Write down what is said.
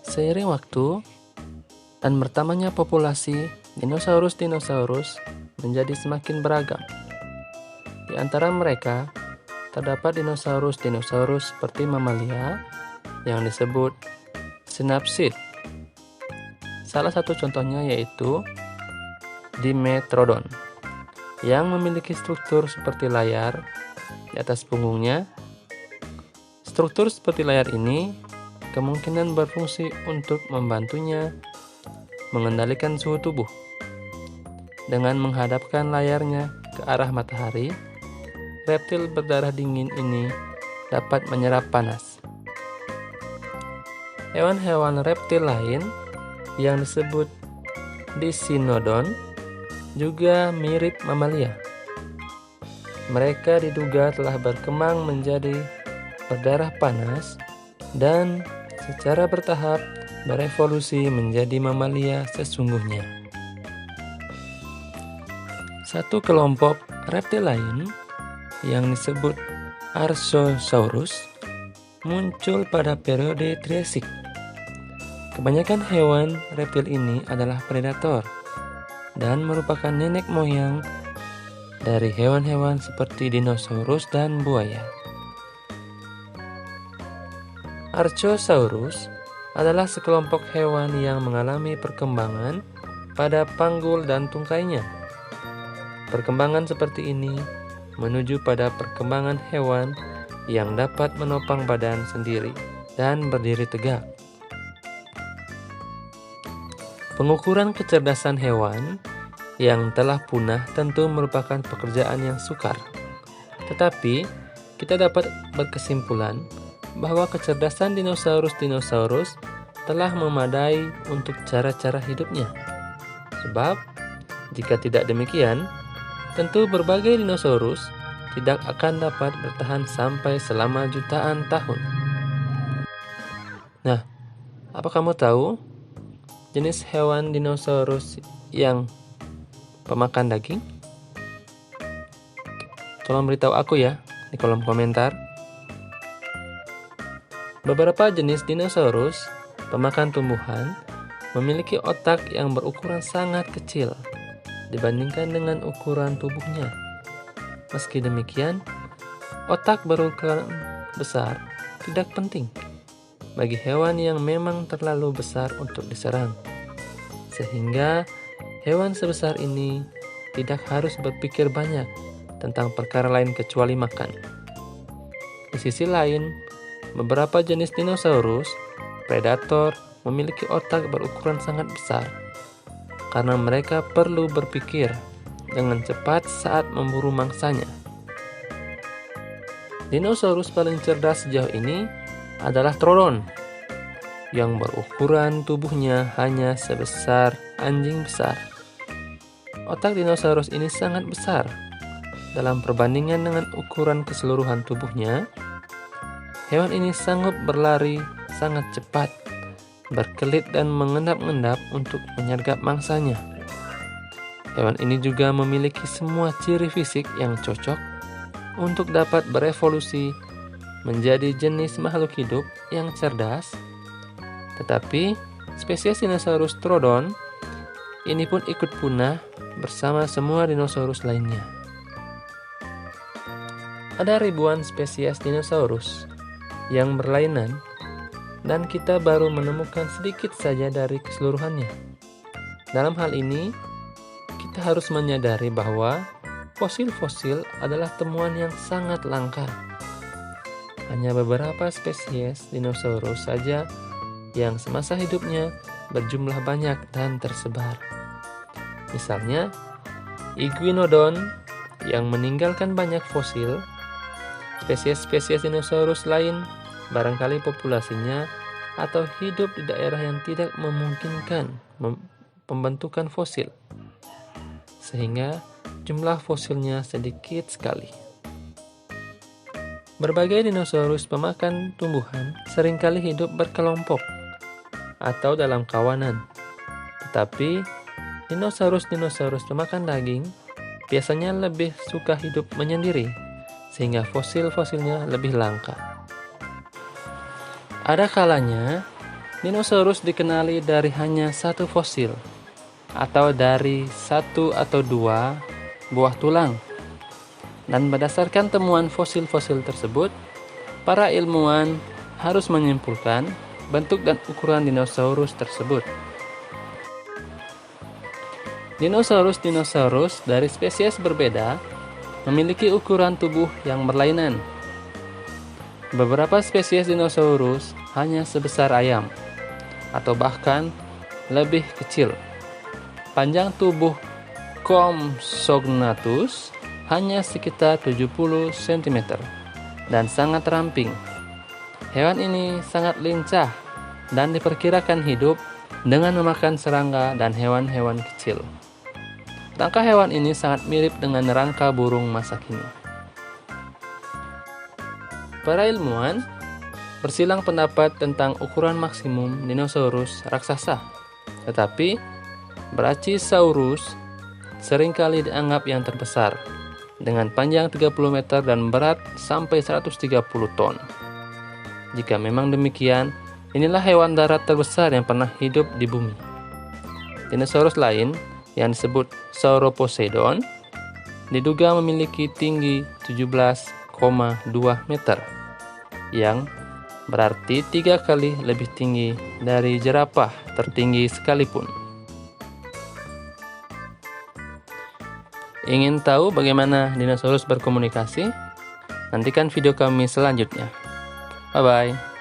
Seiring waktu dan bertambahnya populasi, dinosaurus menjadi semakin beragam. Di antara mereka, terdapat dinosaurus seperti mamalia yang disebut synapsid. Salah satu contohnya yaitu Dimetrodon yang memiliki struktur seperti layar di atas punggungnya. Struktur seperti layar ini kemungkinan berfungsi untuk membantunya mengendalikan suhu tubuh. Dengan menghadapkan layarnya ke arah matahari, reptil berdarah dingin ini dapat menyerap panas. Hewan-hewan reptil lain yang disebut Dicynodon juga mirip mamalia. Mereka diduga telah berkembang menjadi berdarah panas dan secara bertahap berevolusi menjadi mamalia sesungguhnya. Satu kelompok reptil lain yang disebut Archosaurus muncul pada periode Triasik. Kebanyakan hewan reptil ini adalah predator dan merupakan nenek moyang dari hewan-hewan seperti dinosaurus dan buaya. Archosaurus adalah sekelompok hewan yang mengalami perkembangan pada panggul dan tungkainya. Perkembangan seperti ini menuju pada perkembangan hewan yang dapat menopang badan sendiri dan berdiri tegak. Pengukuran kecerdasan hewan yang telah punah tentu merupakan pekerjaan yang sukar. Tetapi, kita dapat berkesimpulan bahwa kecerdasan dinosaurus telah memadai untuk cara-cara hidupnya. Sebab, jika tidak demikian, tentu berbagai dinosaurus tidak akan dapat bertahan sampai selama jutaan tahun. Nah, apa kamu tahu jenis hewan dinosaurus yang pemakan daging? Tolong beritahu aku ya di kolom komentar. Beberapa jenis dinosaurus pemakan tumbuhan memiliki otak yang berukuran sangat kecil dibandingkan dengan ukuran tubuhnya. Meski demikian, otak berukuran besar tidak penting bagi hewan yang memang terlalu besar untuk diserang. Sehingga hewan sebesar ini tidak harus berpikir banyak tentang perkara lain kecuali makan. Di sisi lain, beberapa jenis dinosaurus predator memiliki otak berukuran sangat besar karena mereka perlu berpikir dengan cepat saat memburu mangsanya. Dinosaurus paling cerdas sejauh ini adalah Trodon yang berukuran tubuhnya hanya sebesar anjing besar. Otak dinosaurus ini sangat besar. Dalam perbandingan dengan ukuran keseluruhan tubuhnya, hewan ini sanggup berlari sangat cepat, berkelit dan mengendap-endap untuk menyergap mangsanya. Hewan ini juga memiliki semua ciri fisik yang cocok untuk dapat berevolusi menjadi jenis makhluk hidup yang cerdas. Tetapi, spesies dinosaurus Trodon ini pun ikut punah bersama semua dinosaurus lainnya. Ada ribuan spesies dinosaurus yang berlainan dan kita baru menemukan sedikit saja dari keseluruhannya. Dalam hal ini, kita harus menyadari bahwa fosil-fosil adalah temuan yang sangat langka. Hanya beberapa spesies dinosaurus saja yang semasa hidupnya berjumlah banyak dan tersebar. Misalnya, Iguanodon yang meninggalkan banyak fosil. Spesies-spesies dinosaurus lain barangkali populasinya atau hidup di daerah yang tidak memungkinkan pembentukan fosil, sehingga jumlah fosilnya sedikit sekali. Berbagai dinosaurus pemakan tumbuhan seringkali hidup berkelompok atau dalam kawanan. Tetapi dinosaurus pemakan daging biasanya lebih suka hidup menyendiri, sehingga fosil-fosilnya lebih langka. Ada kalanya Dinosaurus dikenali dari hanya satu fosil, atau dari satu atau dua buah tulang. Dan berdasarkan temuan fosil-fosil tersebut, para ilmuwan harus menyimpulkan bentuk dan ukuran dinosaurus tersebut. Dinosaurus dari spesies berbeda memiliki ukuran tubuh yang berlainan. Beberapa spesies dinosaurus hanya sebesar ayam, atau bahkan lebih kecil. Panjang tubuh Compsognathus hanya sekitar 70 cm dan sangat ramping. Hewan ini sangat lincah dan diperkirakan hidup dengan memakan serangga dan hewan-hewan kecil. Rangka hewan ini sangat mirip dengan rangka burung masa kini. Para ilmuwan bersilang pendapat tentang ukuran maksimum dinosaurus raksasa, tetapi Brachiosaurus seringkali dianggap yang terbesar, dengan panjang 30 meter dan berat sampai 130 ton. Jika memang demikian, inilah hewan darat terbesar yang pernah hidup di bumi. Dinosaurus lain yang disebut Sauroposeidon diduga memiliki tinggi 17,2 meter, yang berarti 3 kali lebih tinggi dari jerapah tertinggi sekalipun. Ingin tahu bagaimana dinosaurus berkomunikasi? Nantikan video kami selanjutnya. Bye-bye.